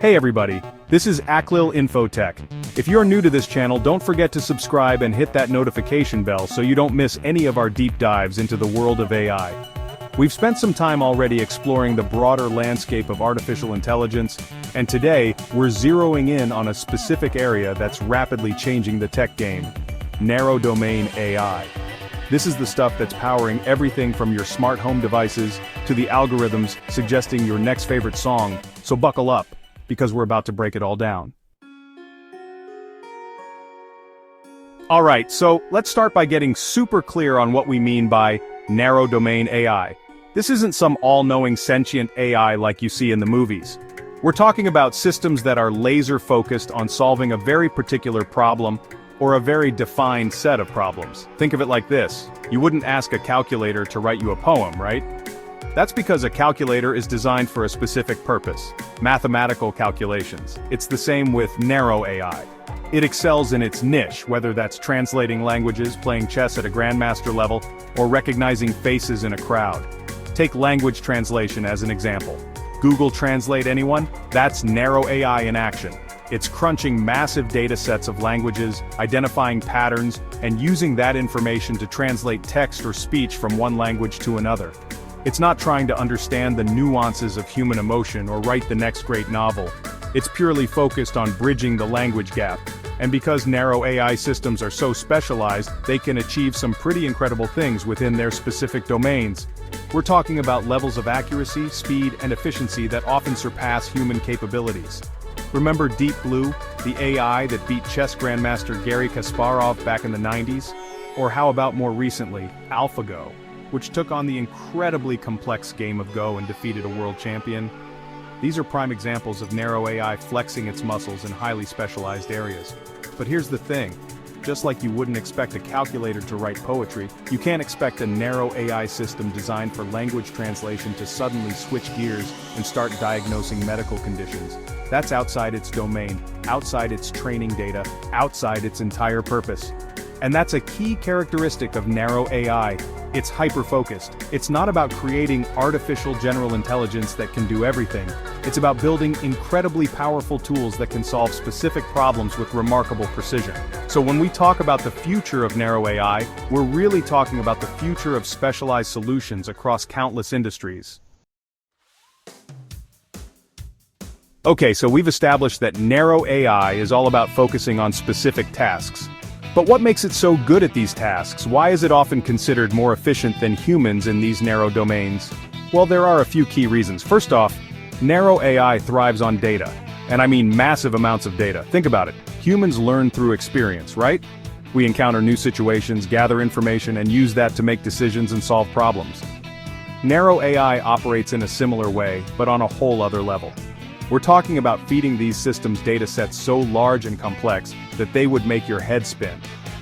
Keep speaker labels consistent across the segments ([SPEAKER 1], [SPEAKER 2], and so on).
[SPEAKER 1] Hey everybody, this is Aklil Infotech. If you're new to this channel, don't forget to subscribe and hit that notification bell so you don't miss any of our deep dives into the world of AI. We've spent some time already exploring the broader landscape of artificial intelligence, and today, we're zeroing in on a specific area that's rapidly changing the tech game: narrow domain AI. This is the stuff that's powering everything from your smart home devices to the algorithms suggesting your next favorite song, so buckle up, because we're about to break it all down. Alright, so let's start by getting super clear on what we mean by narrow domain AI. This isn't some all-knowing sentient AI like you see in the movies. We're talking about systems that are laser-focused on solving a very particular problem, or a very defined set of problems. Think of it like this: you wouldn't ask a calculator to write you a poem, right? That's because a calculator is designed for a specific purpose: mathematical calculations. It's the same with narrow AI. It excels in its niche, whether that's translating languages, playing chess at a grandmaster level, or recognizing faces in a crowd. Take language translation as an example. Google Translate, anyone? That's narrow AI in action. It's crunching massive data sets of languages, identifying patterns, and using that information to translate text or speech from one language to another. It's not trying to understand the nuances of human emotion or write the next great novel. It's purely focused on bridging the language gap. And because narrow AI systems are so specialized, they can achieve some pretty incredible things within their specific domains. We're talking about levels of accuracy, speed, and efficiency that often surpass human capabilities. Remember Deep Blue, the AI that beat chess grandmaster Garry Kasparov back in the 90s? Or how about more recently, AlphaGo, which took on the incredibly complex game of Go and defeated a world champion? These are prime examples of narrow AI flexing its muscles in highly specialized areas. But here's the thing: just like you wouldn't expect a calculator to write poetry, you can't expect a narrow AI system designed for language translation to suddenly switch gears and start diagnosing medical conditions. That's outside its domain, outside its training data, outside its entire purpose. And that's a key characteristic of narrow AI. It's hyper-focused. It's not about creating artificial general intelligence that can do everything. It's about building incredibly powerful tools that can solve specific problems with remarkable precision. So when we talk about the future of narrow AI, we're really talking about the future of specialized solutions across countless industries. Okay, so we've established that narrow AI is all about focusing on specific tasks. But what makes it so good at these tasks? Why is it often considered more efficient than humans in these narrow domains? Well, there are a few key reasons. First off, narrow AI thrives on data. And I mean massive amounts of data. Think about it. Humans learn through experience, right? We encounter new situations, gather information, and use that to make decisions and solve problems. Narrow AI operates in a similar way, but on a whole other level. We're talking about feeding these systems data sets so large and complex that they would make your head spin.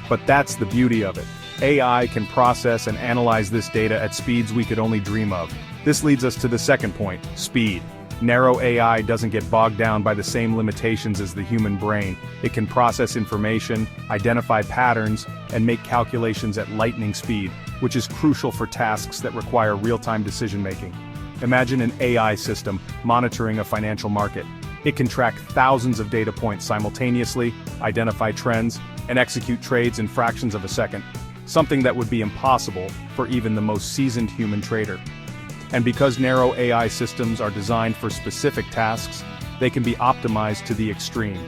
[SPEAKER 1] But that's the beauty of it. AI can process and analyze this data at speeds we could only dream of. This leads us to the second point: speed. Narrow AI doesn't get bogged down by the same limitations as the human brain. It can process information, identify patterns, and make calculations at lightning speed, which is crucial for tasks that require real-time decision-making. Imagine an AI system monitoring a financial market. It can track thousands of data points simultaneously, identify trends, and execute trades in fractions of a second, something that would be impossible for even the most seasoned human trader. And because narrow AI systems are designed for specific tasks, they can be optimized to the extreme.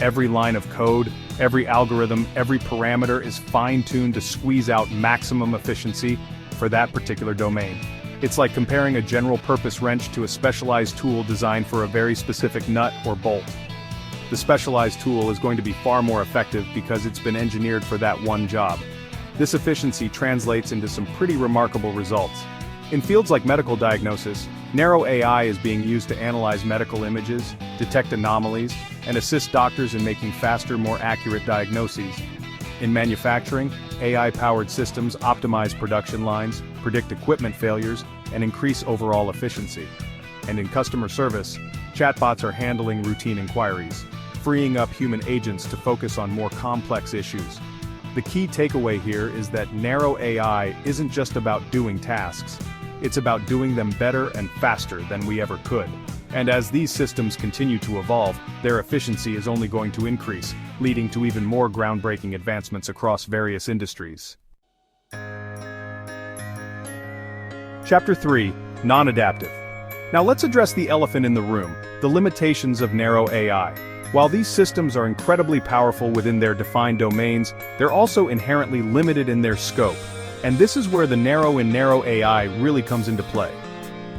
[SPEAKER 1] Every line of code, every algorithm, every parameter is fine-tuned to squeeze out maximum efficiency for that particular domain. It's like comparing a general-purpose wrench to a specialized tool designed for a very specific nut or bolt. The specialized tool is going to be far more effective because it's been engineered for that one job. This efficiency translates into some pretty remarkable results. In fields like medical diagnosis, narrow AI is being used to analyze medical images, detect anomalies, and assist doctors in making faster, more accurate diagnoses. In manufacturing, AI-powered systems optimize production lines, predict equipment failures, and increase overall efficiency. And in customer service, chatbots are handling routine inquiries, freeing up human agents to focus on more complex issues. The key takeaway here is that narrow AI isn't just about doing tasks. It's about doing them better and faster than we ever could. And as these systems continue to evolve, their efficiency is only going to increase, leading to even more groundbreaking advancements across various industries. Chapter 3. Non-adaptive. Now let's address the elephant in the room, the limitations of narrow AI. While these systems are incredibly powerful within their defined domains, they're also inherently limited in their scope. And this is where the narrow in narrow AI really comes into play.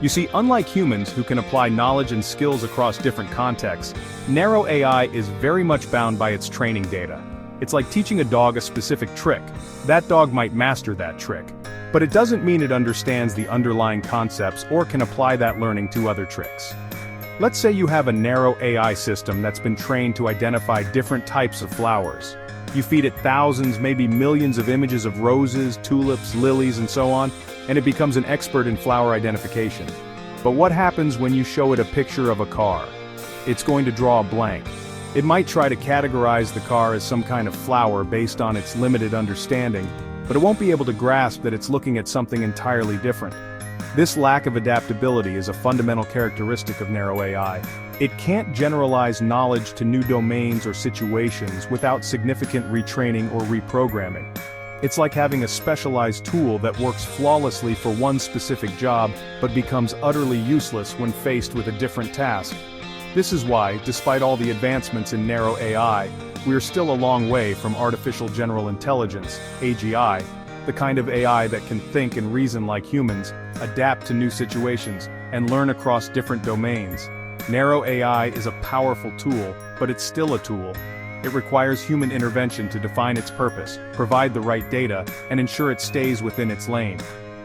[SPEAKER 1] You see, unlike humans who can apply knowledge and skills across different contexts, narrow AI is very much bound by its training data. It's like teaching a dog a specific trick. That dog might master that trick, but it doesn't mean it understands the underlying concepts or can apply that learning to other tricks. Let's say you have a narrow AI system that's been trained to identify different types of flowers. You feed it thousands, maybe millions of images of roses, tulips, lilies, and so on, and it becomes an expert in flower identification. But what happens when you show it a picture of a car? It's going to draw a blank. It might try to categorize the car as some kind of flower based on its limited understanding, but it won't be able to grasp that it's looking at something entirely different. This lack of adaptability is a fundamental characteristic of narrow AI. It can't generalize knowledge to new domains or situations without significant retraining or reprogramming. It's like having a specialized tool that works flawlessly for one specific job but becomes utterly useless when faced with a different task. This is why, despite all the advancements in narrow AI, we're still a long way from artificial general intelligence, AGI, the kind of AI that can think and reason like humans, adapt to new situations, and learn across different domains. Narrow AI is a powerful tool, but it's still a tool. It requires human intervention to define its purpose, provide the right data, and ensure it stays within its lane.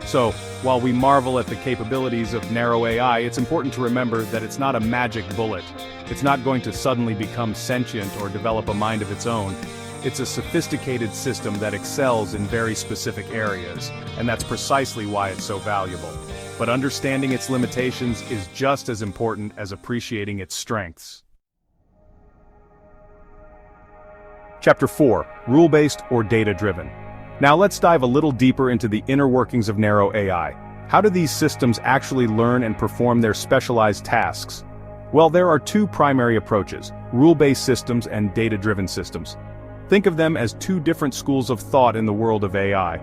[SPEAKER 1] So, while we marvel at the capabilities of narrow AI, it's important to remember that it's not a magic bullet. It's not going to suddenly become sentient or develop a mind of its own. It's a sophisticated system that excels in very specific areas, and that's precisely why it's so valuable. But understanding its limitations is just as important as appreciating its strengths. Chapter 4. Rule-based or data-driven. Now let's dive a little deeper into the inner workings of narrow AI. How do these systems actually learn and perform their specialized tasks? Well, there are two primary approaches: rule-based systems and data-driven systems. Think of them as two different schools of thought in the world of AI.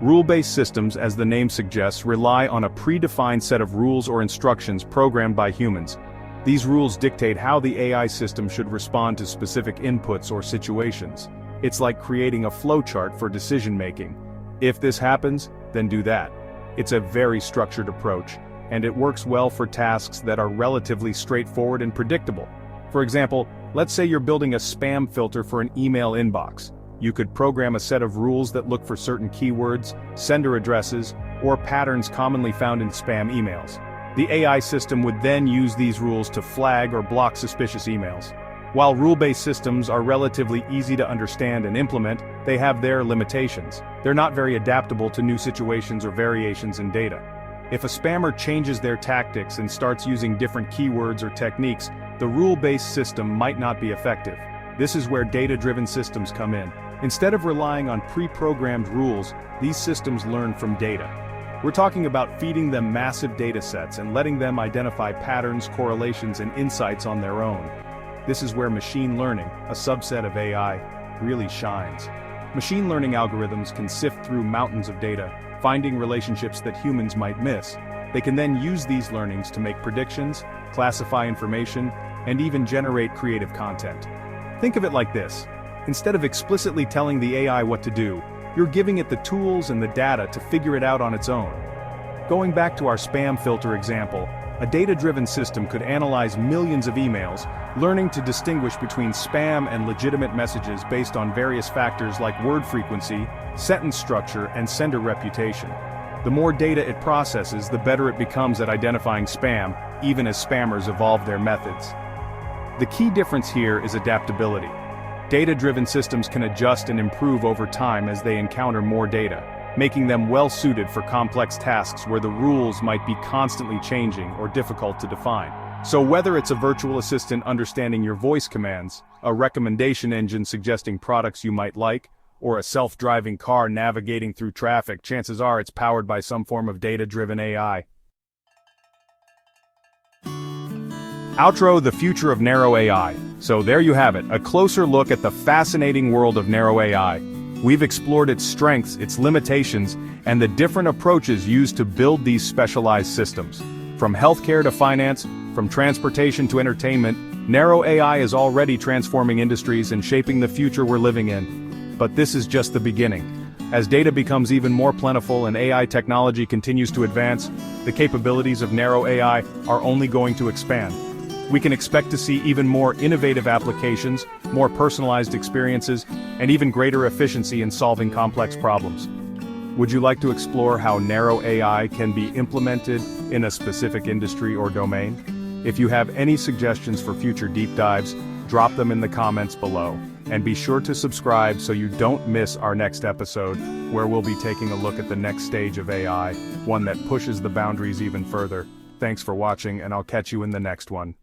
[SPEAKER 1] Rule-based systems, as the name suggests, rely on a predefined set of rules or instructions programmed by humans. These rules dictate how the AI system should respond to specific inputs or situations. It's like creating a flowchart for decision-making. If this happens, then do that. It's a very structured approach, and it works well for tasks that are relatively straightforward and predictable. For example, let's say you're building a spam filter for an email inbox. You could program a set of rules that look for certain keywords, sender addresses, or patterns commonly found in spam emails. The AI system would then use these rules to flag or block suspicious emails. While rule-based systems are relatively easy to understand and implement, they have their limitations. They're not very adaptable to new situations or variations in data. If a spammer changes their tactics and starts using different keywords or techniques, the rule-based system might not be effective. This is where data-driven systems come in. Instead of relying on pre-programmed rules, these systems learn from data. We're talking about feeding them massive data sets and letting them identify patterns, correlations, and insights on their own. This is where machine learning, a subset of AI, really shines. Machine learning algorithms can sift through mountains of data, finding relationships that humans might miss. They can then use these learnings to make predictions, classify information, and even generate creative content. Think of it like this. Instead of explicitly telling the AI what to do, you're giving it the tools and the data to figure it out on its own. Going back to our spam filter example, a data-driven system could analyze millions of emails, learning to distinguish between spam and legitimate messages based on various factors like word frequency, sentence structure, and sender reputation. The more data it processes, the better it becomes at identifying spam, even as spammers evolve their methods. The key difference here is adaptability. Data-driven systems can adjust and improve over time as they encounter more data, making them well-suited for complex tasks where the rules might be constantly changing or difficult to define. So whether it's a virtual assistant understanding your voice commands, a recommendation engine suggesting products you might like, or a self-driving car navigating through traffic, chances are it's powered by some form of data-driven AI. Outro: the future of narrow AI. So there you have it, a closer look at the fascinating world of narrow AI. We've explored its strengths, its limitations, and the different approaches used to build these specialized systems. From healthcare to finance, from transportation to entertainment, narrow AI is already transforming industries and shaping the future we're living in. But this is just the beginning. As data becomes even more plentiful and AI technology continues to advance, the capabilities of narrow AI are only going to expand. We can expect to see even more innovative applications, more personalized experiences, and even greater efficiency in solving complex problems. Would you like to explore how narrow AI can be implemented in a specific industry or domain? If you have any suggestions for future deep dives, drop them in the comments below. And be sure to subscribe so you don't miss our next episode, where we'll be taking a look at the next stage of AI, one that pushes the boundaries even further. Thanks for watching, and I'll catch you in the next one.